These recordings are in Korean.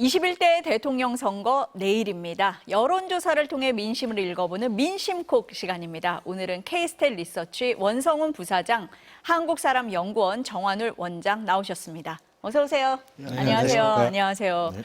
21대 대통령 선거 내일입니다. 여론조사를 통해 민심을 읽어보는 민심콕 시간입니다. 오늘은 K스텔 리서치 원성훈 부사장, 한국사람연구원 정한울 원장 나오셨습니다. 어서 오세요. 네, 안녕하세요. 안녕하십니까. 안녕하세요. 네.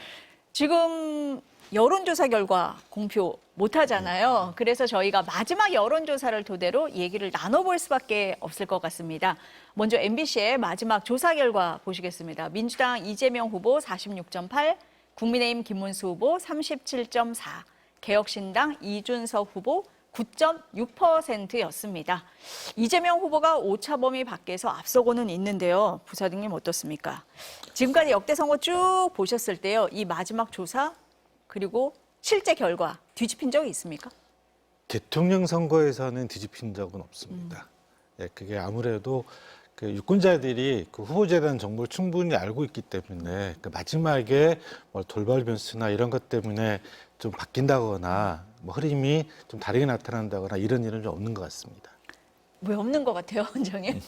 지금 여론조사 결과 공표 못하잖아요. 그래서 저희가 마지막 여론조사를 토대로 얘기를 나눠볼 수밖에 없을 것 같습니다. 먼저 MBC의 마지막 조사 결과 보시겠습니다. 민주당 이재명 후보 46.8, 국민의힘 김문수 후보 37.4, 개혁신당 이준석 후보 9.6%였습니다. 이재명 후보가 오차 범위 밖에서 앞서고는 있는데요. 부사장님 어떻습니까? 지금까지 역대 선거 쭉 보셨을 때요. 이 마지막 조사 그리고 실제 결과 뒤집힌 적이 있습니까? 대통령 선거에서는 뒤집힌 적은 없습니다. 예, 그게 아무래도 그 유권자들이 그 후보자에 대한 정보를 충분히 알고 있기 때문에 그 마지막에 뭐 돌발 변수나 이런 것 때문에 좀 바뀐다거나 뭐 흐름이 좀 다르게 나타난다거나 이런 일은 좀 없는 것 같습니다. 왜 없는 것 같아요, 원장님?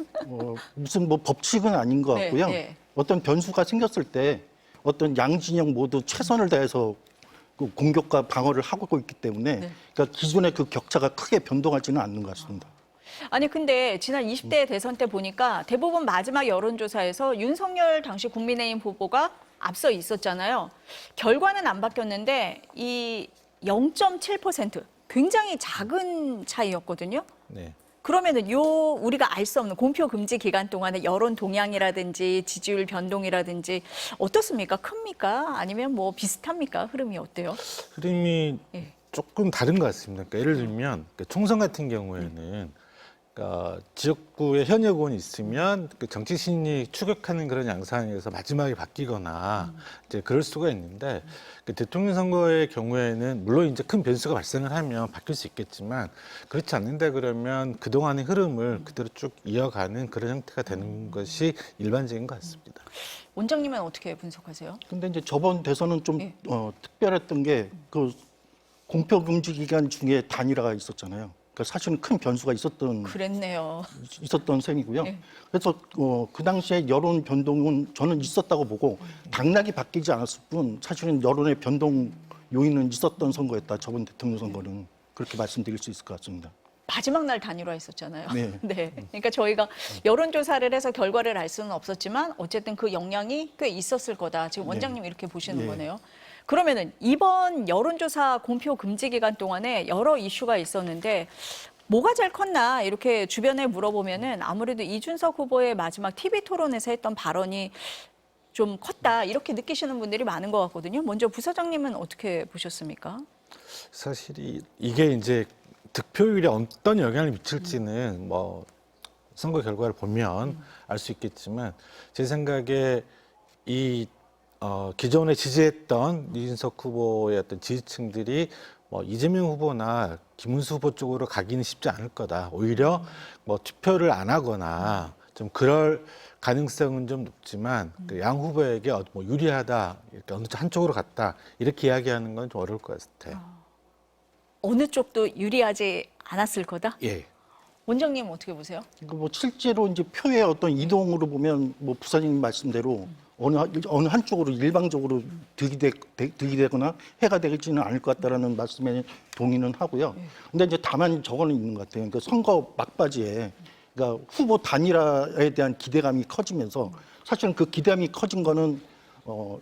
무슨 뭐 법칙은 아닌 것 같고요. 네. 어떤 변수가 생겼을 때 어떤 양진영 모두 최선을 다해서 그 공격과 방어를 하고 있기 때문에 네. 그러니까 기존의 그 격차가 크게 변동하지는 않는 것 같습니다. 아니 근데 지난 20대 대선 때 보니까 대부분 마지막 여론조사에서 윤석열 당시 국민의힘 후보가 앞서 있었잖아요. 결과는 안 바뀌었는데 이 0.7% 굉장히 작은 차이였거든요. 네. 그러면은 우리가 알 수 없는 공표 금지 기간 동안의 여론 동향이라든지 지지율 변동이라든지 어떻습니까? 큽니까? 아니면 뭐 비슷합니까? 흐름이 어때요? 흐름이 예. 조금 다른 것 같습니다. 그러니까 예를 들면 총선 같은 경우에는 그러니까 지역구에 현역 의원이 있으면 그 정치 심리 추격하는 그런 양상에서 마지막에 바뀌거나 이제 그럴 수가 있는데 그 대통령 선거의 경우에는 물론 이제 큰 변수가 발생을 하면 바뀔 수 있겠지만 그렇지 않는다 그러면 그동안의 흐름을 그대로 쭉 이어가는 그런 형태가 되는 것이 일반적인 것 같습니다. 원장님은 어떻게 분석하세요? 근데 이제 저번 대선은 좀 예. 특별했던 게 그 공표 금지 기간 중에 단일화가 있었잖아요. 그러니까 사실은 큰 변수가 그랬네요. 있었던 셈이고요. 네. 그래서 그 당시에 여론 변동은 저는 있었다고 보고 당락이 바뀌지 않았을 뿐 사실은 여론의 변동 요인은 있었던 선거였다. 저번 대통령 선거는 그렇게 말씀드릴 수 있을 것 같습니다. 마지막 날 단일화 있었잖아요. 네. 그러니까 저희가 여론조사를 해서 결과를 알 수는 없었지만 어쨌든 그 영향이 꽤 있었을 거다. 지금 원장님 이렇게 보시는 네. 거네요. 그러면은 이번 여론조사 공표 금지 기간 동안에 여러 이슈가 있었는데 뭐가 제일 컸나 이렇게 주변에 물어보면은 아무래도 이준석 후보의 마지막 TV 토론에서 했던 발언이 좀 컸다 이렇게 느끼시는 분들이 많은 것 같거든요. 먼저 부사장님은 어떻게 보셨습니까? 사실 이게 이제 득표율에 어떤 영향을 미칠지는 뭐 선거 결과를 보면 알 수 있겠지만 제 생각에 이 기존에 지지했던 이준석 후보의 어떤 지지층들이 뭐 이재명 후보나 김문수 후보 쪽으로 가기는 쉽지 않을 거다. 오히려 뭐 투표를 안 하거나 좀 그럴 가능성은 좀 높지만 그 양 후보에게 뭐 유리하다, 이렇게 어느 한쪽으로 갔다 이렇게 이야기하는 건 좀 어려울 것 같아요. 어느 쪽도 유리하지 않았을 거다? 예. 원장님 어떻게 보세요? 이거 뭐 실제로 이제 표의 어떤 이동으로 보면 뭐 부사님 말씀대로 어느 한쪽으로 일방적으로 득이 되거나 해가 되지는 않을 것 같다라는 말씀에 동의는 하고요. 근데 이제 다만 저거는 있는 것 같아요. 그러니까 선거 막바지에 그러니까 후보 단일화에 대한 기대감이 커지면서 사실은 그 기대감이 커진 거는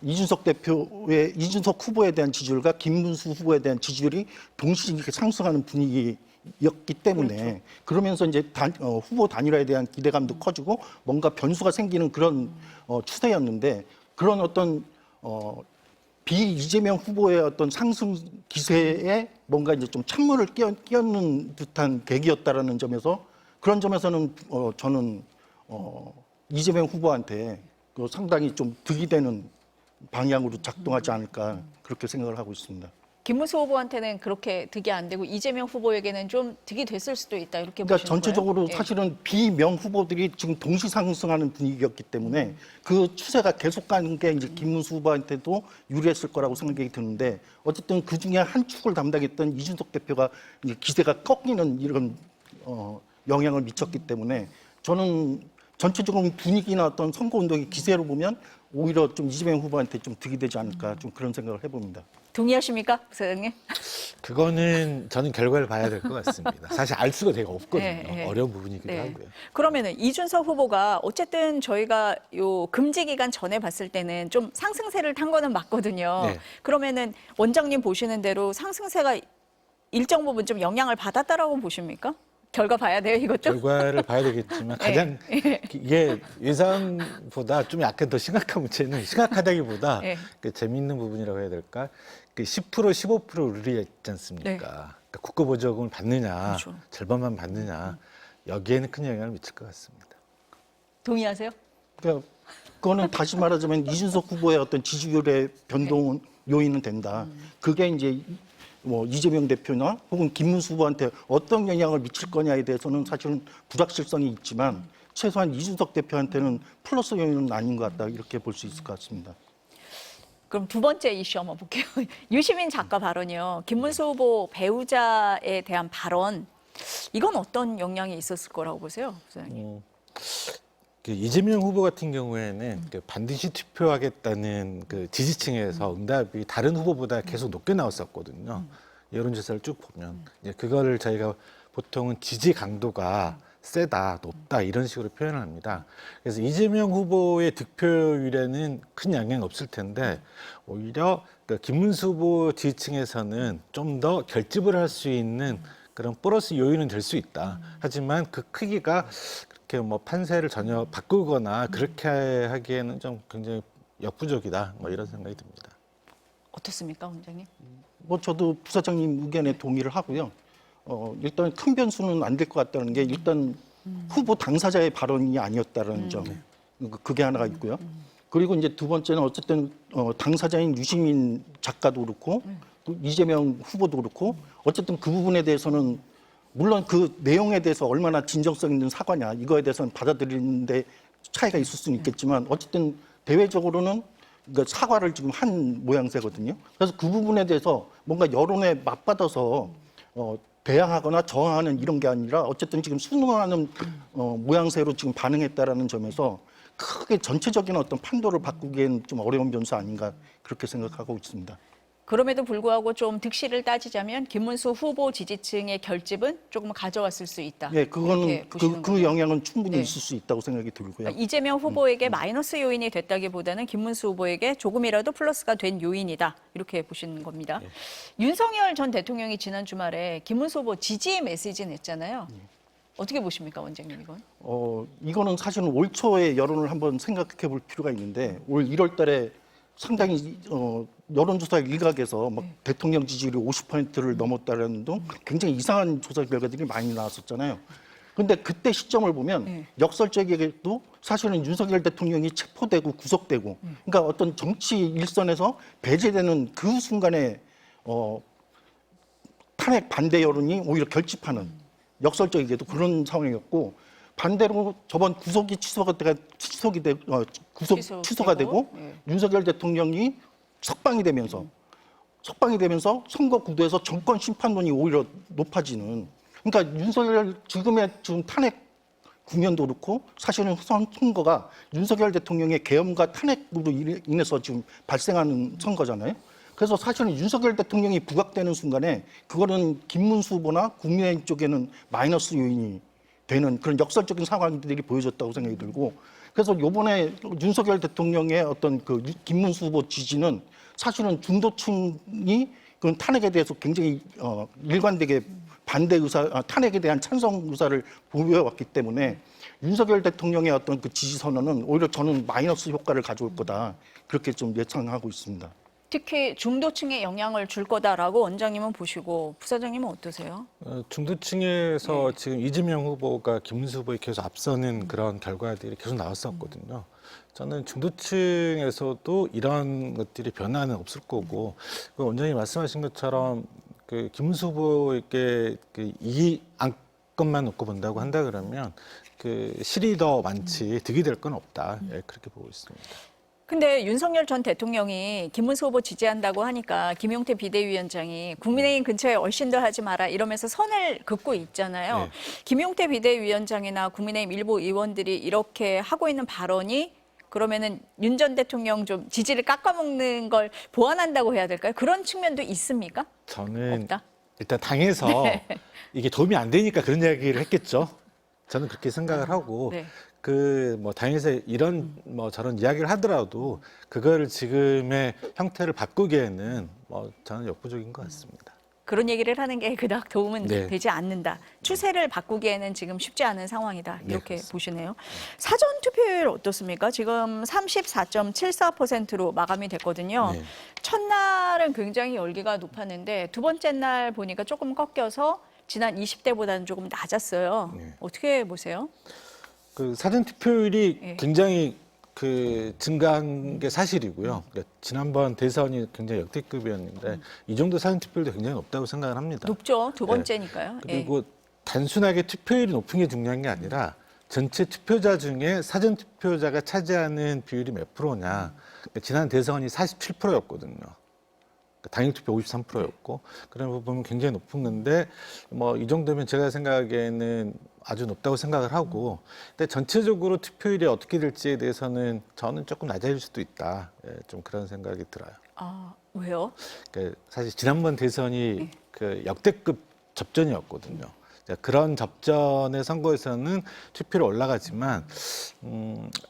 이준석 이준석 후보에 대한 지지율과 김문수 후보에 대한 지지율이 동시에 이렇게 상승하는 분위기였기 때문에 그러면서 이제 후보 단일화에 대한 기대감도 커지고 뭔가 변수가 생기는 그런 추세였는데 그런 어떤 이재명 후보의 어떤 상승 기세에 뭔가 이제 좀 찬물을 끼얹는 듯한 계기였다라는 점에서 그런 점에서는 저는 이재명 후보한테 상당히 좀 득이 되는 방향으로 작동하지 않을까 그렇게 생각을 하고 있습니다. 김문수 후보한테는 그렇게 득이 안 되고 이재명 후보에게는 좀 득이 됐을 수도 있다 이렇게 그러니까 보시는 전체적으로 거예요? 사실은 비명 후보들이 지금 동시 상승하는 분위기였기 때문에 그 추세가 계속 가는 게 이제 김문수 후보한테도 유리했을 거라고 생각이 드는데 어쨌든 그 중에 한 축을 담당했던 이준석 대표가 이제 기세가 꺾이는 이런 영향을 미쳤기 때문에 저는 전체적으로 분위기나 어떤 선거운동의 기세로 보면 오히려 좀 이재명 후보한테 좀 득이 되지 않을까 좀 그런 생각을 해봅니다. 동의하십니까, 부사장님? 그거는 저는 결과를 봐야 될 것 같습니다. 사실 알 수가 되게 없거든요. 네. 어려운 부분이기도 네. 하고요. 그러면은 이준석 후보가 어쨌든 저희가 요 금지 기간 전에 봤을 때는 좀 상승세를 탄 거는 맞거든요. 네. 그러면은 원장님 보시는 대로 상승세가 일정 부분 좀 영향을 받았다라고 보십니까? 결과 봐야 돼요, 이것도? 결과를 봐야 되겠지만 가장 이게 예상보다 좀 약간 더 심각한 문제는 심각하다기보다 네. 그 재미있는 부분이라고 해야 될까? 그 10% 15% 룰이 있지 않습니까? 네. 그러니까 국고보조금을 받느냐, 그렇죠. 절반만 받느냐 여기에는 큰 영향을 미칠 것 같습니다. 동의하세요? 그러니까 그거는 다시 말하자면 이준석 후보의 어떤 지지율의 변동 요인은 된다. 그게 이제 뭐 이재명 대표나 혹은 김문수 후보한테 어떤 영향을 미칠 거냐에 대해서는 사실은 불확실성이 있지만 최소한 이준석 대표한테는 플러스 요인은 아닌 것 같다 이렇게 볼 수 있을 것 같습니다. 그럼 두 번째 이슈 한번 볼게요. 유시민 작가 발언이요. 김문수 후보 배우자에 대한 발언, 이건 어떤 영향이 있었을 거라고 보세요, 부사장님? 그 이재명 후보 같은 경우에는 그 반드시 투표하겠다는 그 지지층에서 응답이 다른 후보보다 계속 높게 나왔었거든요. 여론조사를 쭉 보면 이제 그거를 저희가 보통은 지지 강도가 세다, 높다 이런 식으로 표현을 합니다. 그래서 이재명 후보의 득표율에는 큰 영향이 없을 텐데 오히려 그 김문수 후보 지지층에서는 좀 더 결집을 할 수 있는 그런 플러스 요인은 될 수 있다. 하지만 그 크기가 그렇게 뭐 판세를 전혀 바꾸거나 그렇게 하기에는 좀 굉장히 역부족이다. 뭐 이런 생각이 듭니다. 어떻습니까, 원장님? 뭐 저도 부사장님 의견에 동의를 하고요. 일단 큰 변수는 안 될 것 같다는 게 일단 후보 당사자의 발언이 아니었다는 점. 그게 하나가 있고요. 그리고 이제 두 번째는 어쨌든 당사자인 유시민 작가도 그렇고 또 이재명 후보도 그렇고 어쨌든 그 부분에 대해서는 물론 그 내용에 대해서 얼마나 진정성 있는 사과냐 이거에 대해서는 받아들이는데 차이가 있을 수는 있겠지만 어쨌든 대외적으로는 그러니까 사과를 지금 한 모양새거든요. 그래서 그 부분에 대해서 뭔가 여론에 맞받아서 대항하거나 저항하는 이런 게 아니라 어쨌든 지금 순응하는 모양새로 지금 반응했다라는 점에서 크게 전체적인 어떤 판도를 바꾸기엔 좀 어려운 변수 아닌가 그렇게 생각하고 있습니다. 그럼에도 불구하고 좀 득실을 따지자면 김문수 후보 지지층의 결집은 조금 가져왔을 수 있다. 예, 그거는 이렇게 보시는 그 거죠? 영향은 충분히 네. 있을 수 있다고 생각이 들고요. 그러니까 이재명 후보에게 마이너스 요인이 됐다기보다는 김문수 후보에게 조금이라도 플러스가 된 요인이다. 이렇게 보시는 겁니다. 윤석열 전 대통령이 지난 주말에 김문수 후보 지지 메시지 냈잖아요. 어떻게 보십니까, 원장님 이건? 이거는 사실은 올 초에 여론을 한번 생각해 볼 필요가 있는데 올 1월 달에 상당히 여론조사 일각에서 막 대통령 지지율이 50%를 넘었다는 등 굉장히 이상한 조사 결과들이 많이 나왔었잖아요. 그런데 그때 시점을 보면 역설적이게도 사실은 윤석열 대통령이 체포되고 구속되고 그러니까 어떤 정치 일선에서 배제되는 그 순간에 탄핵 반대 여론이 오히려 결집하는 역설적이게도 그런 상황이었고 반대로 저번 구속이 취소가 되고 윤석열 대통령이 석방이 되면서 선거 구도에서 정권 심판론이 오히려 높아지는 그러니까 윤석열 지금 탄핵 국면도 그렇고 사실은 선거가 윤석열 대통령의 계엄과 탄핵으로 인해서 지금 발생하는 선거잖아요. 그래서 사실은 윤석열 대통령이 부각되는 순간에 그거는 김문수 후보나 국민의힘 쪽에는 마이너스 요인이 되는 그런 역설적인 상황들이 보여졌다고 생각이 들고 그래서 이번에 윤석열 대통령의 어떤 그 김문수 후보 지지는 사실은 중도층이 그 탄핵에 대해서 굉장히 일관되게 반대 의사, 탄핵에 대한 찬성 의사를 보여왔기 때문에 윤석열 대통령의 어떤 그 지지 선언은 오히려 저는 마이너스 효과를 가져올 거다 그렇게 좀 예상하고 있습니다. 특히 중도층에 영향을 줄 거다라고 원장님은 보시고 부사장님은 어떠세요? 중도층에서 지금 이재명 후보가 김문수 후보에 계속 앞서는 그런 결과들이 계속 나왔었거든요. 저는 중도층에서도 이런 것들이 변화는 없을 거고 그 원장님 말씀하신 것처럼 그 김문수 후보에게 이 안건만 놓고 본다고 한다 그러면 그 실이 더 많지 득이 될 건 없다. 예, 그렇게 보고 있습니다. 근데 윤석열 전 대통령이 김문수 후보 지지한다고 하니까 김용태 비대위원장이 국민의힘 근처에 얼씬도 하지 마라 이러면서 선을 긋고 있잖아요. 네. 김용태 비대위원장이나 국민의힘 일부 의원들이 이렇게 하고 있는 발언이 그러면은 윤 전 대통령 좀 지지를 깎아먹는 걸 보완한다고 해야 될까요? 그런 측면도 있습니까? 저는 없다? 일단 당에서 이게 도움이 안 되니까 그런 이야기를 했겠죠. 저는 그렇게 생각을 하고 네. 그 뭐 당에서 이런 뭐 저런 이야기를 하더라도 그거를 지금의 형태를 바꾸기에는 뭐 저는 역부족인 것 같습니다. 그런 얘기를 하는 게 그닥 도움은 네. 되지 않는다. 추세를 바꾸기에는 지금 쉽지 않은 상황이다. 네, 이렇게 그렇습니다. 보시네요. 사전 투표율 어떻습니까? 지금 34.74%로 마감이 됐거든요. 네. 첫날은 굉장히 열기가 높았는데 두 번째 날 보니까 조금 꺾여서 지난 20대보다는 조금 낮았어요. 네. 어떻게 보세요? 그 사전 투표율이 예. 굉장히 그 증가한 게 사실이고요. 그러니까 지난번 대선이 굉장히 역대급이었는데 이 정도 사전 투표율도 굉장히 높다고 생각을 합니다. 높죠. 두 네. 번째니까요. 예. 그리고 단순하게 투표율이 높은 게 중요한 게 아니라 전체 투표자 중에 사전 투표자가 차지하는 비율이 몇 프로냐. 그러니까 지난 대선이 47%였거든요. 당일 투표 53%였고 그런 부분은 굉장히 높은 건데 뭐 이 정도면 제가 생각하기에는 아주 높다고 생각을 하고 근데 전체적으로 투표율이 어떻게 될지에 대해서는 저는 조금 낮아질 수도 있다. 예, 좀 그런 생각이 들어요. 아, 왜요? 그 사실 지난번 대선이 그 역대급 접전이었거든요. 그런 접전의 선거에서는 투표율이 올라가지만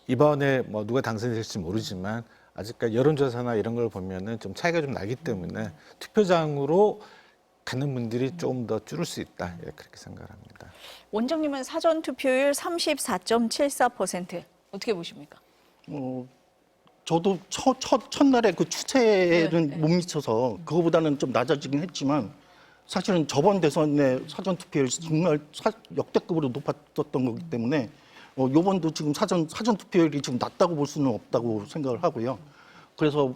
이번에 뭐 누가 당선이 될지 모르지만 아직까지 여론조사나 이런 걸 보면은 좀 차이가 좀 나기 때문에 투표장으로 가는 분들이 조금 더 줄을 수 있다. 예, 그렇게 생각을 합니다. 원장님은 사전 투표율 34.74% 어떻게 보십니까? 저도 첫날에 그 추세는 네. 못 미쳐서 그거보다는 좀 낮아지긴 했지만 사실은 저번 대선의 사전 투표율이 정말 역대급으로 높았던 거기 때문에 요번도 지금 사전 투표율이 지금 낮다고 볼 수는 없다고 생각을 하고요. 그래서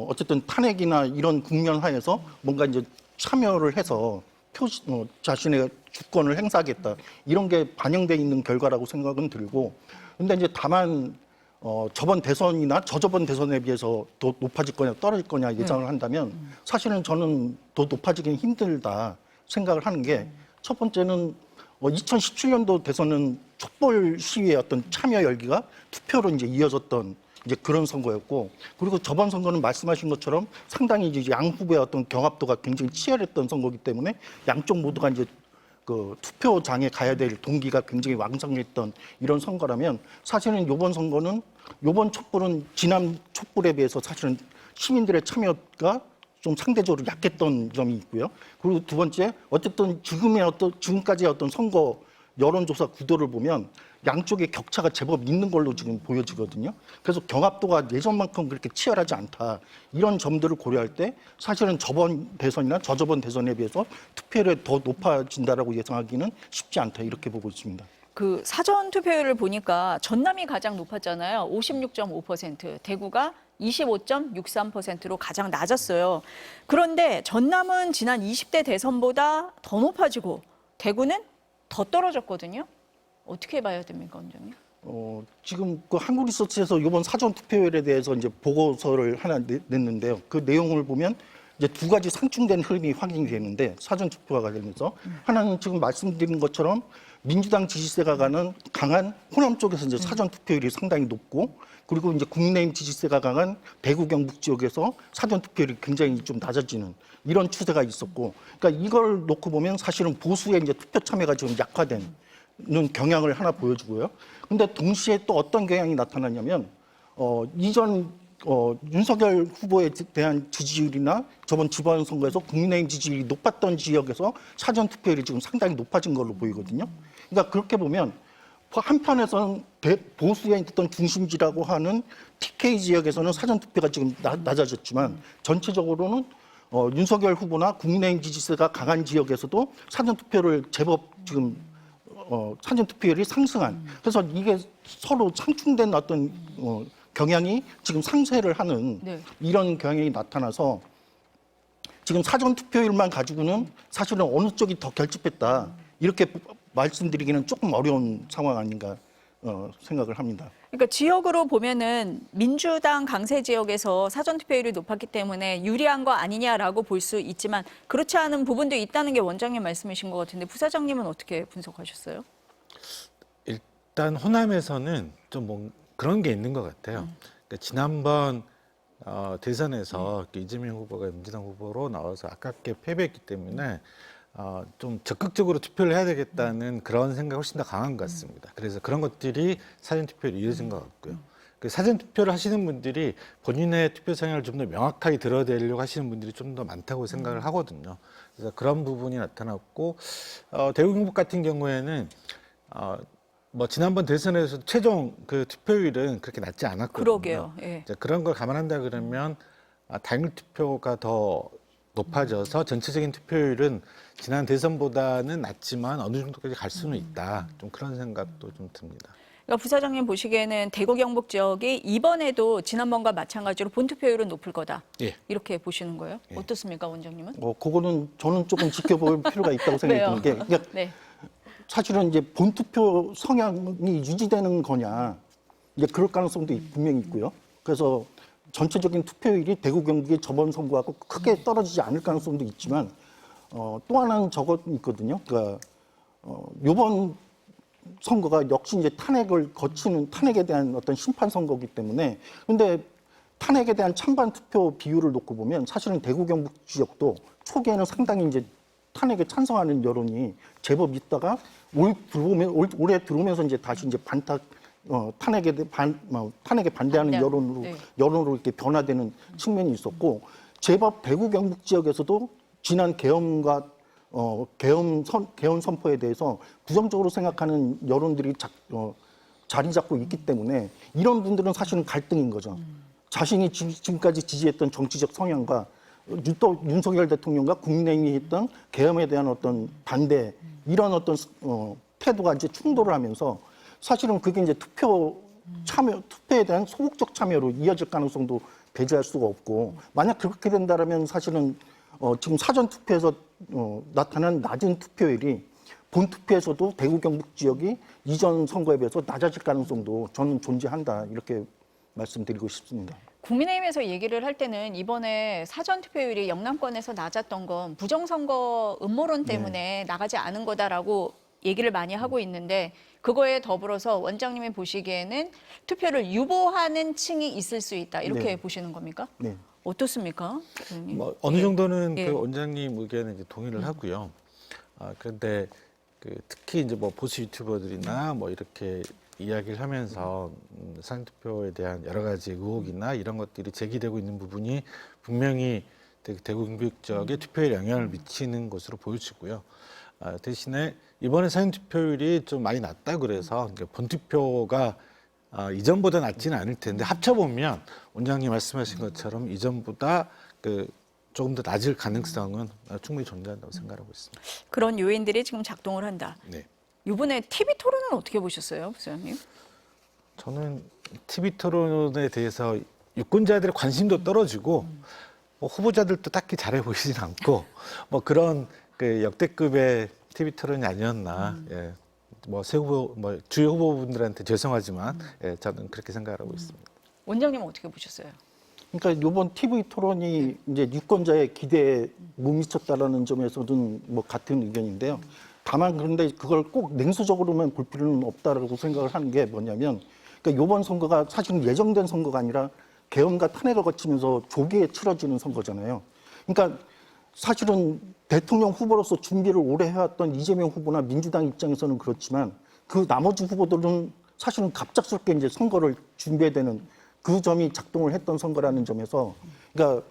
어쨌든 탄핵이나 이런 국면 하에서 뭔가 이제 참여를 해서 자신의 주권을 행사하겠다 이런 게 반영돼 있는 결과라고 생각은 들고 근데 이제 다만 저번 대선이나 저저번 대선에 비해서 더 높아질 거냐 떨어질 거냐 예상을 한다면 사실은 저는 더 높아지긴 힘들다 생각을 하는 게 첫 번째는 2017년도 대선은 촛불 시위의 어떤 참여 열기가 투표로 이제 이어졌던 이제 그런 선거였고 그리고 저번 선거는 말씀하신 것처럼 상당히 이제 양 후보의 어떤 경합도가 굉장히 치열했던 선거이기 때문에 양쪽 모두가 이제 그 투표장에 가야 될 동기가 굉장히 왕성했던 이런 선거라면 사실은 이번 선거는 이번 촛불은 지난 촛불에 비해서 사실은 시민들의 참여가 좀 상대적으로 약했던 점이 있고요. 그리고 두 번째 어쨌든 지금까지의 어떤 선거 여론조사 구도를 보면 양쪽의 격차가 제법 있는 걸로 지금 보여지거든요. 그래서 경합도가 예전만큼 그렇게 치열하지 않다. 이런 점들을 고려할 때 사실은 저번 대선이나 저저번 대선에 비해서 투표율이 더 높아진다라고 예상하기는 쉽지 않다. 이렇게 보고 있습니다. 그 사전 투표율을 보니까 전남이 가장 높았잖아요. 56.5%, 대구가 25.63%로 가장 낮았어요. 그런데 전남은 지난 20대 대선보다 더 높아지고 대구는 더 떨어졌거든요. 어떻게 봐야 됩니까, 원장님? 지금 그 한국리서치에서 이번 사전 투표율에 대해서 이제 보고서를 하나 냈는데요. 그 내용을 보면 이제 두 가지 상충된 흐름이 확인이 되는데 사전 투표와 관련해서 하나는 지금 말씀드린 것처럼 민주당 지지세가 가는 강한 호남 쪽에서 이제 사전 투표율이 상당히 높고 그리고 이제 국민의힘 지지세가 강한 대구 경북 지역에서 사전 투표율이 굉장히 좀 낮아지는 이런 추세가 있었고 그러니까 이걸 놓고 보면 사실은 보수의 이제 투표 참여가 지금 약화된 경향을 하나 보여주고요. 근데 동시에 또 어떤 경향이 나타나냐면 이전 윤석열 후보에 대한 지지율이나 저번 지방선거에서 국민의힘 지지율이 높았던 지역에서 사전 투표율이 지금 상당히 높아진 걸로 보이거든요. 그러니까 그렇게 보면 한편에서는 보수의 어떤 중심지라고 하는 TK 지역에서는 사전 투표가 지금 낮아졌지만 전체적으로는 윤석열 후보나 국민의힘 지지세가 강한 지역에서도 사전 투표를 제법 지금 사전 투표율이 상승한 그래서 이게 서로 상충된 어떤 경향이 지금 상쇄를 하는 네. 이런 경향이 나타나서 지금 사전 투표율만 가지고는 사실은 어느 쪽이 더 결집했다 이렇게 말씀드리기는 조금 어려운 상황 아닌가 생각을 합니다. 그러니까 지역으로 보면은 민주당 강세 지역에서 사전 투표율이 높았기 때문에 유리한 거 아니냐라고 볼 수 있지만 그렇지 않은 부분도 있다는 게 원장님 말씀이신 것 같은데 부사장님은 어떻게 분석하셨어요? 일단 호남에서는 좀 그런 게 있는 것 같아요. 그러니까 지난번 대선에서 이재명 후보가 민주당 후보로 나와서 아깝게 패배했기 때문에 좀 적극적으로 투표를 해야 되겠다는 그런 생각이 훨씬 더 강한 것 같습니다. 그래서 그런 것들이 사전투표로 이어진 것 같고요. 그 사전투표를 하시는 분들이 본인의 투표 성향을 좀 더 명확하게 드러내려고 하시는 분들이 좀 더 많다고 생각을 하거든요. 그래서 그런 부분이 나타났고 대구 경북 같은 경우에는 뭐 지난번 대선에서 최종 그 투표율은 그렇게 낮지 않았거든요. 그러게요. 예. 이제 그런 걸 감안한다 그러면 당일 투표가 더 높아져서 전체적인 투표율은 지난 대선보다는 낮지만 어느 정도까지 갈 수는 있다. 좀 그런 생각도 좀 듭니다. 그러니까 부사장님 보시기에는 대구 경북 지역이 이번에도 지난번과 마찬가지로 본투표율은 높을 거다. 예. 이렇게 보시는 거예요? 어떻습니까, 원장님은? 그거는 저는 조금 지켜볼 필요가 있다고 생각이 드는 게 그러니까 네. 사실은 이제 본투표 성향이 유지되는 거냐 이제 그럴 가능성도 분명히 있고요. 그래서 전체적인 투표율이 대구 경북의 저번 선거하고 크게 떨어지지 않을 가능성도 있지만 또 하나는 저거 있거든요. 그러니까 이번 선거가 역시 이제 탄핵을 거치는 탄핵에 대한 어떤 심판 선거이기 때문에 근데 탄핵에 대한 찬반 투표 비율을 놓고 보면 사실은 대구 경북 지역도 초기에는 상당히 이제 탄핵에 찬성하는 여론이 제법 있다가 올해 들어오면서 이제 다시 이제 탄핵에 반대하는 반대. 여론으로 이렇게 변화되는 측면이 있었고 제법 대구 경북 지역에서도 지난 계엄 선포에 대해서 부정적으로 생각하는 여론들이 자리 잡고 있기 때문에 이런 분들은 사실은 갈등인 거죠. 자신이 지금까지 지지했던 정치적 성향과 또 윤석열 대통령과 국민의힘이 했던 계엄에 대한 어떤 반대 이런 어떤 태도가 이제 충돌을 하면서 사실은 그게 이제 투표에 대한 소극적 참여로 이어질 가능성도 배제할 수가 없고 만약 그렇게 된다면 사실은 지금 사전 투표에서 나타난 낮은 투표율이 본 투표에서도 대구 경북 지역이 이전 선거에 비해서 낮아질 가능성도 저는 존재한다 이렇게 말씀드리고 싶습니다. 국민의힘에서 얘기를 할 때는 이번에 사전 투표율이 영남권에서 낮았던 건 부정선거 음모론 때문에 나가지 않은 거다라고 얘기를 많이 하고 있는데 그거에 더불어서 원장님이 보시기에는 투표를 유보하는 층이 있을 수 있다 이렇게 네. 보시는 겁니까? 네. 어떻습니까? 교수님? 뭐 어느 정도는 예. 그 원장님 의견에 이제 동의를 하고요. 그런데 특히 이제 뭐 보수 유튜버들이나 뭐 이렇게 이야기를 하면서 사전투표에 대한 여러 가지 의혹이나 이런 것들이 제기되고 있는 부분이 분명히 대구 경북 지역의 투표에 영향을 미치는 것으로 보여지고요. 대신에 이번에 사전투표율이 좀 많이 낮다 그래서 본투표가 이전보다 낮지는 않을 텐데 합쳐보면 원장님 말씀하신 것처럼 이전보다 조금 더 낮을 가능성은 충분히 존재한다고 생각하고 있습니다. 그런 요인들이 지금 작동을 한다. 네. 이번에 TV 토론은 어떻게 보셨어요, 부장님? 저는 TV 토론에 대해서 유권자들의 관심도 떨어지고 뭐 후보자들도 딱히 잘해 보이진 않고 뭐 그런 역대급의 TV 토론이 아니었나. 예. 뭐 새 후보, 뭐 주요 후보분들한테 죄송하지만 예, 저는 그렇게 생각하고 있습니다. 원장님은 어떻게 보셨어요? 그러니까 이번 TV 토론이 이제 유권자의 기대에 못 미쳤다라는 점에서는 뭐 같은 의견인데요. 다만 그런데 그걸 꼭 냉수적으로만 볼 필요는 없다라고 생각을 하는 게 뭐냐면, 그러니까 이번 선거가 사실은 예정된 선거가 아니라 계엄과 탄핵을 거치면서 조기에 치러지는 선거잖아요. 그러니까 사실은 대통령 후보로서 준비를 오래 해왔던 이재명 후보나 민주당 입장에서는 그렇지만 그 나머지 후보들은 사실은 갑작스럽게 이제 선거를 준비해야 되는 그 점이 작동을 했던 선거라는 점에서 그러니까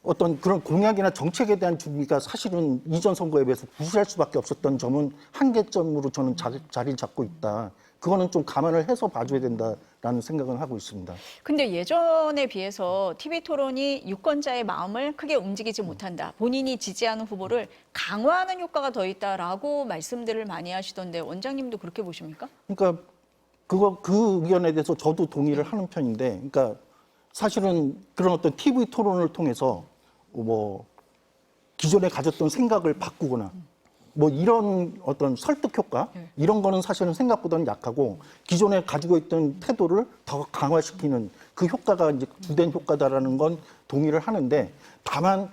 어떤 그런 공약이나 정책에 대한 준비가 사실은 이전 선거에 비해서 부실할 수밖에 없었던 점은 한계점으로 저는 자리를 잡고 있다. 그거는 좀 감안을 해서 봐줘야 된다라는 생각은 하고 있습니다. 근데 예전에 비해서 TV 토론이 유권자의 마음을 크게 움직이지 못한다. 본인이 지지하는 후보를 강화하는 효과가 더 있다라고 말씀들을 많이 하시던데 원장님도 그렇게 보십니까? 그러니까 그 의견에 대해서 저도 동의를 하는 편인데, 그러니까 사실은 그런 어떤 TV 토론을 통해서 뭐 기존에 가졌던 생각을 바꾸거나 뭐 이런 어떤 설득 효과 이런 거는 사실은 생각보다는 약하고 기존에 가지고 있던 태도를 더 강화시키는 그 효과가 이제 주된 효과다라는 건 동의를 하는데 다만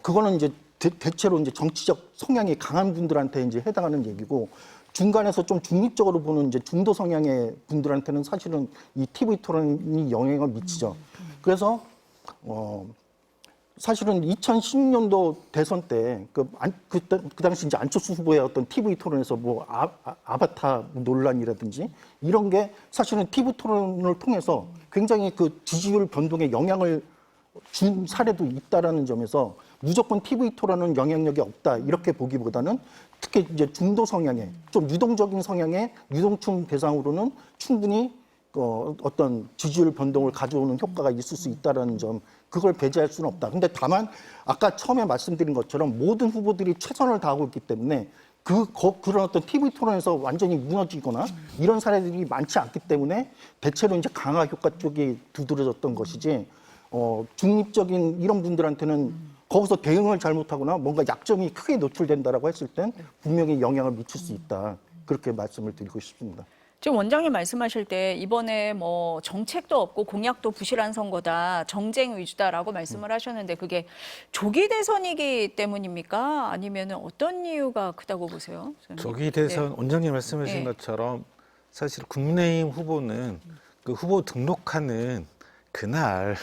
그거는 이제 대체로 이제 정치적 성향이 강한 분들한테 이제 해당하는 얘기고 중간에서 좀 중립적으로 보는 이제 중도 성향의 분들한테는 사실은 이 TV 토론이 영향을 미치죠. 그래서 사실은 2016년도 대선 때 그 당시 이제 안철수 후보의 어떤 TV 토론에서 뭐 아바타 논란이라든지 이런 게 사실은 TV 토론을 통해서 굉장히 그 지지율 변동에 영향을 준 사례도 있다라는 점에서 무조건 TV 토론은 영향력이 없다 이렇게 보기보다는 특히 이제 중도 성향의 좀 유동적인 성향의 유동층 대상으로는 충분히 어떤 지지율 변동을 가져오는 효과가 있을 수 있다라는 점, 그걸 배제할 수는 없다. 근데 다만 아까 처음에 말씀드린 것처럼 모든 후보들이 최선을 다하고 있기 때문에 그런 어떤 TV 토론에서 완전히 무너지거나 이런 사례들이 많지 않기 때문에 대체로 이제 강화 효과 쪽이 두드러졌던 것이지, 중립적인 이런 분들한테는 거기서 대응을 잘못하거나 뭔가 약점이 크게 노출된다라고 했을 땐 분명히 영향을 미칠 수 있다. 그렇게 말씀을 드리고 싶습니다. 지금 원장님 말씀하실 때 이번에 뭐 정책도 없고 공약도 부실한 선거다, 정쟁 위주다라고 말씀을 하셨는데 그게 조기 대선이기 때문입니까? 아니면 어떤 이유가 크다고 보세요? 저는? 조기 대선 네. 원장님 말씀하신 네. 것처럼 사실 국민의힘 후보는 그 후보 등록하는 그날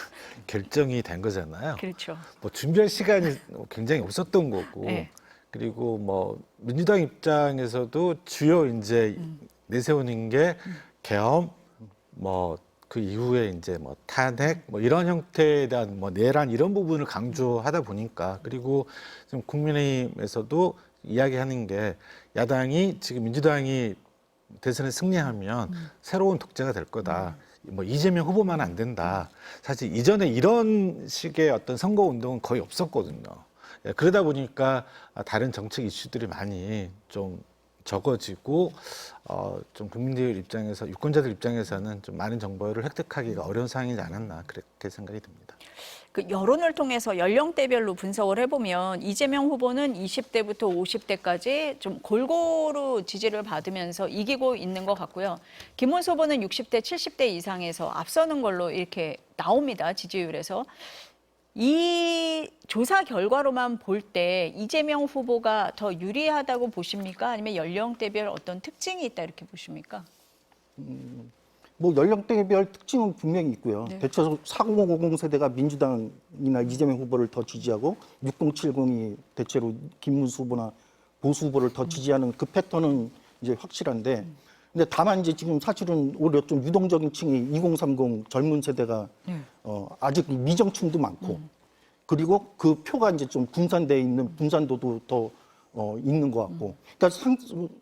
결정이 된 거잖아요. 그렇죠. 뭐 준비할 시간이 굉장히 없었던 거고, 네. 그리고 뭐 민주당 입장에서도 주요 이제 내세우는 게 계엄, 뭐 그 이후에 이제 뭐 탄핵, 뭐 이런 형태에 대한 뭐 내란 이런 부분을 강조하다 보니까, 그리고 지금 국민의힘에서도 이야기하는 게 야당이 지금 민주당이 대선에 승리하면 새로운 독재가 될 거다. 뭐 이재명 후보만 안 된다. 사실 이전에 이런 식의 어떤 선거 운동은 거의 없었거든요. 그러다 보니까 다른 정책 이슈들이 많이 좀 적어지고 좀 국민들 입장에서, 유권자들 입장에서는 좀 많은 정보를 획득하기가 어려운 상황이지 않았나 그렇게 생각이 듭니다. 그 여론을 통해서 연령대별로 분석을 해보면 이재명 후보는 20대부터 50대까지 좀 골고루 지지를 받으면서 이기고 있는 것 같고요. 김문수 후보는 60대, 70대 이상에서 앞서는 걸로 이렇게 나옵니다. 지지율에서. 이 조사 결과로만 볼 때 이재명 후보가 더 유리하다고 보십니까? 아니면 연령대별 어떤 특징이 있다 이렇게 보십니까? 뭐 연령대별 특징은 분명히 있고요. 네. 대체로 4050 세대가 민주당이나 이재명 후보를 더 지지하고 6070이 대체로 김문수 후보나 보수 후보를 더 지지하는 그 패턴은 이제 확실한데, 근데 다만 이제 지금 사실은 오히려 좀 유동적인 층이 2030 젊은 세대가 아직 미정층도 많고, 그리고 그 표가 이제 좀 분산돼 있는 분산도도 더 있는 것 같고, 그러니까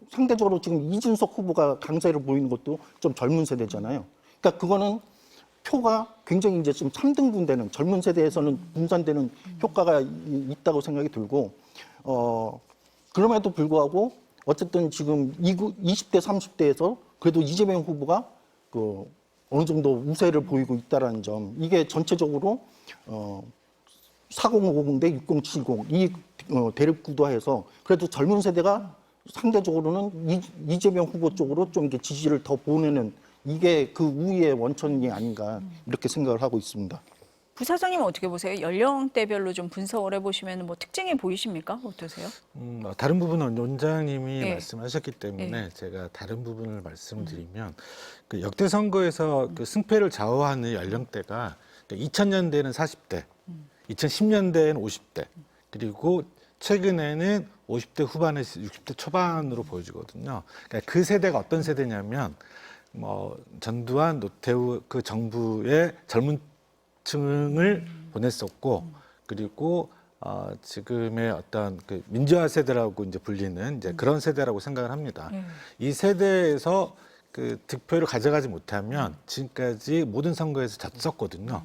상대적으로 지금 이준석 후보가 강세를 보이는 것도 좀 젊은 세대잖아요. 그러니까 그거는 표가 굉장히 이제 좀 3등분되는, 젊은 세대에서는 분산되는 효과가 있다고 생각이 들고, 그럼에도 불구하고 어쨌든 지금 20대, 30대에서 그래도 이재명 후보가 그 어느 정도 우세를 보이고 있다라는 점, 이게 전체적으로 4050 대 6070 이 대립구도화해서 그래도 젊은 세대가 상대적으로는 이재명 후보 쪽으로 좀 이렇게 지지를 더 보내는, 이게 그 우위의 원천이 아닌가 이렇게 생각을 하고 있습니다. 부사장님은 어떻게 보세요? 연령대별로 좀 분석을 해보시면 뭐 특징이 보이십니까? 어떠세요? 다른 부분은 원장님이 네. 말씀하셨기 때문에 네. 제가 다른 부분을 말씀드리면, 그 역대 선거에서 그 승패를 좌우하는 연령대가 2000년대에는 40대, 2010년대에는 50대, 그리고 최근에는 50대 후반에서 60대 초반으로 보여지거든요. 그러니까 그 세대가 어떤 세대냐면, 뭐 전두환, 노태우 그 정부의 젊은 층을 보냈었고, 그리고 지금의 어떤 그 민주화 세대라고 이제 불리는 이제 그런 세대라고 생각을 합니다. 이 세대에서 그 득표를 가져가지 못하면 지금까지 모든 선거에서 졌었거든요.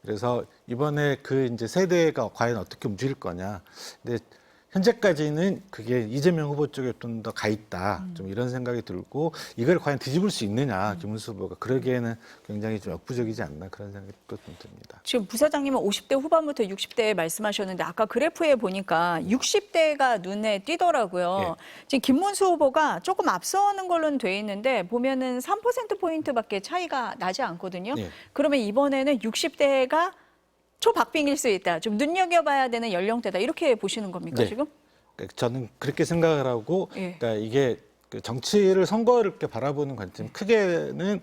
그래서 이번에 그 이제 세대가 과연 어떻게 움직일 거냐. 근데 현재까지는 그게 이재명 후보 쪽에 좀 더 가 있다. 좀 이런 생각이 들고, 이걸 과연 뒤집을 수 있느냐, 김문수 후보가. 그러기에는 굉장히 좀 역부족이지 않나, 그런 생각이 또 좀 듭니다. 지금 부사장님은 50대 후반부터 60대 말씀하셨는데 아까 그래프에 보니까 60대가 눈에 띄더라고요. 지금 김문수 후보가 조금 앞서는 걸로는 돼 있는데 보면은 3%포인트밖에 차이가 나지 않거든요. 예. 그러면 이번에는 60대가 초박빙일 수 있다. 좀 눈여겨봐야 되는 연령대다. 이렇게 보시는 겁니까, 네. 지금? 그러니까 저는 그렇게 생각을 하고, 예. 그러니까 이게 그 정치를 선거를 이렇게 바라보는 관점 크게는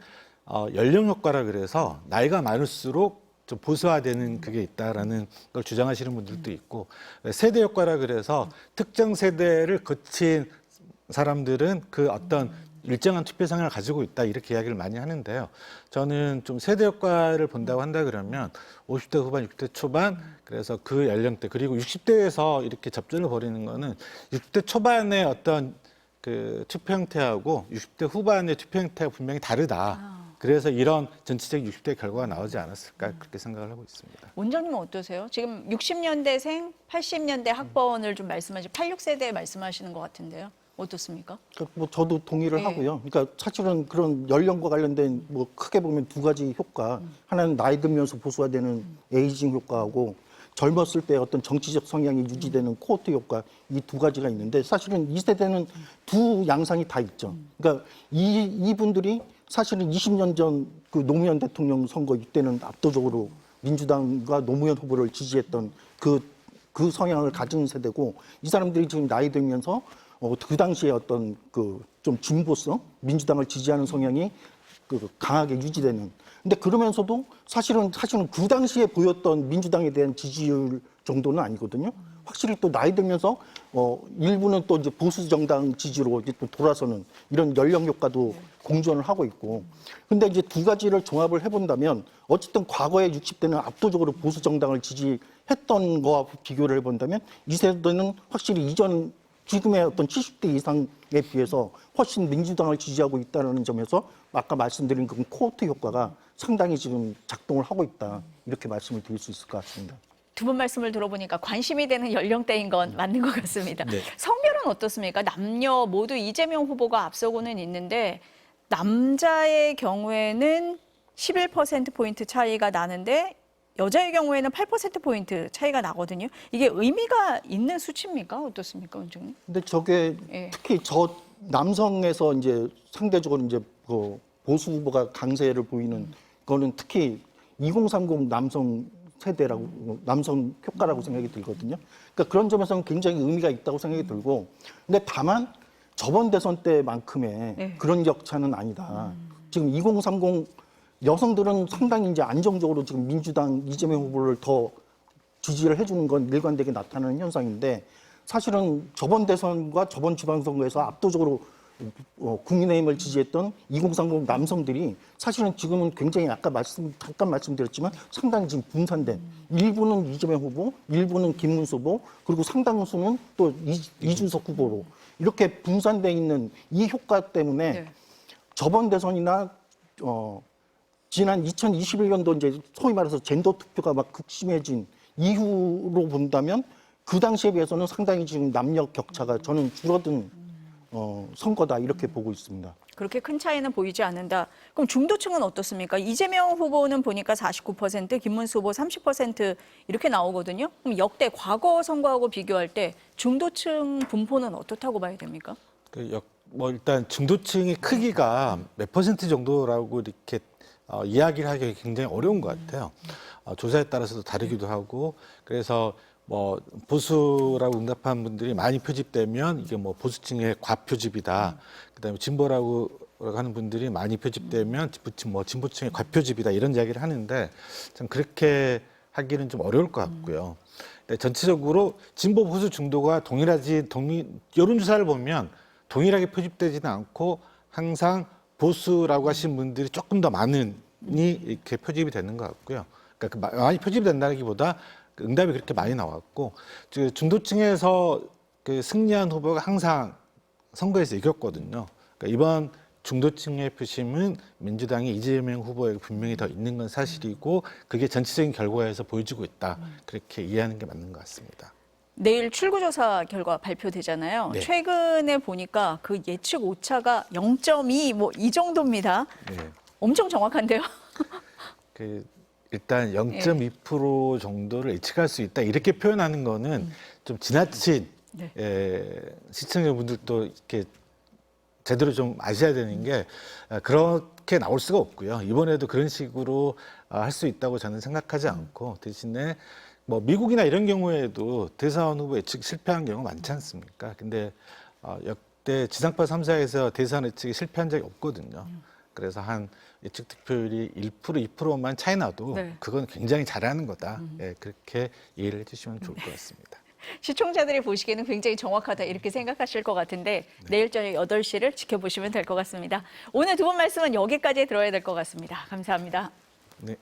연령 효과라 그래서 나이가 많을수록 좀 보수화되는 그게 있다라는 걸 주장하시는 분들도 있고 세대 효과라 그래서 특정 세대를 거친 사람들은 그 어떤 일정한 투표 성향을 가지고 있다 이렇게 이야기를 많이 하는데요. 저는 좀 세대 효과를 본다고 한다 그러면 50대 후반, 60대 초반 그래서 그 연령대 그리고 60대에서 이렇게 접전을 벌이는 거는 60대 초반의 어떤 그 투표 형태하고 60대 후반의 투표 형태가 분명히 다르다. 그래서 이런 전체적 60대 결과가 나오지 않았을까 그렇게 생각을 하고 있습니다. 원장님은 어떠세요? 지금 60년대생, 80년대 학번을 좀 말씀하시, 86세대 말씀하시는 것 같은데요. 어떻습니까? 뭐 저도 동의를 예. 하고요. 그러니까 사실은 그런 연령과 관련된 뭐 크게 보면 두 가지 효과. 하나는 나이 들면서 보수화되는 에이징 효과하고 젊었을 때 어떤 정치적 성향이 유지되는 코호트 효과 이 두 가지가 있는데 사실은 이 세대는 두 양상이 다 있죠. 그러니까 이분들이 사실은 20년 전 그 노무현 대통령 선거 이때는 압도적으로 민주당과 노무현 후보를 지지했던 그 성향을 가진 세대고 이 사람들이 지금 나이 들면서 그 당시에 어떤 그 좀 진보성 민주당을 지지하는 성향이 그 강하게 유지되는. 근데 그러면서도 사실은 그 당시에 보였던 민주당에 대한 지지율 정도는 아니거든요. 확실히 또 나이 들면서 일부는 또 이제 보수 정당 지지로 이제 또 돌아서는 이런 연령 효과도 공존을 하고 있고. 근데 이제 두 가지를 종합을 해본다면 어쨌든 과거에 60대는 압도적으로 보수 정당을 지지했던 거와 비교를 해본다면 이 세대는 확실히 이전 지금의 어떤 70대 이상에 비해서 훨씬 민주당을 지지하고 있다는 점에서 아까 말씀드린 그 코호트 효과가 상당히 지금 작동을 하고 있다. 이렇게 말씀을 드릴 수 있을 것 같습니다. 두 분 말씀을 들어보니까 관심이 되는 연령대인 건 맞는 것 같습니다. 네. 성별은 어떻습니까? 남녀 모두 이재명 후보가 앞서고는 있는데 남자의 경우에는 11%포인트 차이가 나는데 여자의 경우에는 8%포인트 차이가 나거든요. 이게 의미가 있는 수치입니까? 어떻습니까, 원장님? 근데 저게 예. 특히 저 남성에서 이제 상대적으로 이제 그 보수 후보가 강세를 보이는 거는 특히 2030 남성 세대라고 남성 효과라고 생각이 들거든요. 그러니까 그런 점에서는 굉장히 의미가 있다고 생각이 들고, 근데 다만 저번 대선 때만큼의 네. 그런 격차는 아니다. 지금 2030 여성들은 상당히 이제 안정적으로 지금 민주당 이재명 후보를 더 지지를 해주는 건 일관되게 나타나는 현상인데 사실은 저번 대선과 저번 지방선거에서 압도적으로 국민의힘을 지지했던 2030 남성들이 사실은 지금은 굉장히 아까 잠깐 말씀드렸지만 상당히 지금 분산된 일부는 이재명 후보, 일부는 김문수 후보, 그리고 상당수는 또 이준석 후보로 이렇게 분산돼 있는 이 효과 때문에 네. 저번 대선이나 지난 2021년도 이제 소위 말해서 젠더 투표가 막 극심해진 이후로 본다면 그 당시에 비해서는 상당히 지금 남녀 격차가 저는 줄어든 선거다 이렇게 보고 있습니다. 그렇게 큰 차이는 보이지 않는다. 그럼 중도층은 어떻습니까? 이재명 후보는 보니까 49%, 김문수 후보 30% 이렇게 나오거든요. 그럼 역대 과거 선거하고 비교할 때 중도층 분포는 어떻다고 봐야 됩니까? 뭐 일단 중도층의 크기가 몇 퍼센트 정도라고 이렇게 이야기를 하기 굉장히 어려운 것 같아요. 조사에 따라서도 다르기도 하고 그래서 뭐 보수라고 응답한 분들이 많이 표집되면 이게 뭐 보수층의 과표집이다. 그다음에 진보라고 하는 분들이 많이 표집되면 뭐 진보층의 과표집이다 이런 이야기를 하는데 참 그렇게 하기는 좀 어려울 것 같고요. 근데 전체적으로 진보 보수 중도가 여론조사를 보면 동일하게 표집되지는 않고 항상 보수라고 하신 분들이 조금 더 많이 이렇게 표집이 되는 것 같고요. 그러니까 많이 표집이 된다기보다 응답이 그렇게 많이 나왔고 중도층에서 그 승리한 후보가 항상 선거에서 이겼거든요. 그러니까 이번 중도층의 표심은 민주당이 이재명 후보에게 분명히 더 있는 건 사실이고 그게 전체적인 결과에서 보여지고 있다. 그렇게 이해하는 게 맞는 것 같습니다. 내일 출구조사 결과 발표되잖아요. 네. 최근에 보니까 그 예측 오차가 0.2 뭐 이 정도입니다. 네. 엄청 정확한데요. 일단 0.2% 정도를 예측할 수 있다 이렇게 표현하는 거는 좀 지나친 네. 시청자분들도 이렇게 제대로 좀 아셔야 되는 게 그렇게 나올 수가 없고요. 이번에도 그런 식으로 할 수 있다고 저는 생각하지 않고 대신에 뭐 미국이나 이런 경우에도 대선 후보 예측 실패한 경우가 많지 않습니까? 근데 역대 절대 지상파 3사에서 대선 예측이 실패한 적이 없거든요. 그래서 한 예측 득표율이 1%, 2%만 차이 나도 네. 그건 굉장히 잘하는 거다. 예, 그렇게 이해를 해주시면 좋을 것 같습니다. 시청자들이 보시기에는 굉장히 정확하다 이렇게 생각하실 것 같은데 내일 저녁 8시를 지켜보시면 될 것 같습니다. 오늘 두 분 말씀은 여기까지 들어야 될 것 같습니다. 감사합니다. 네.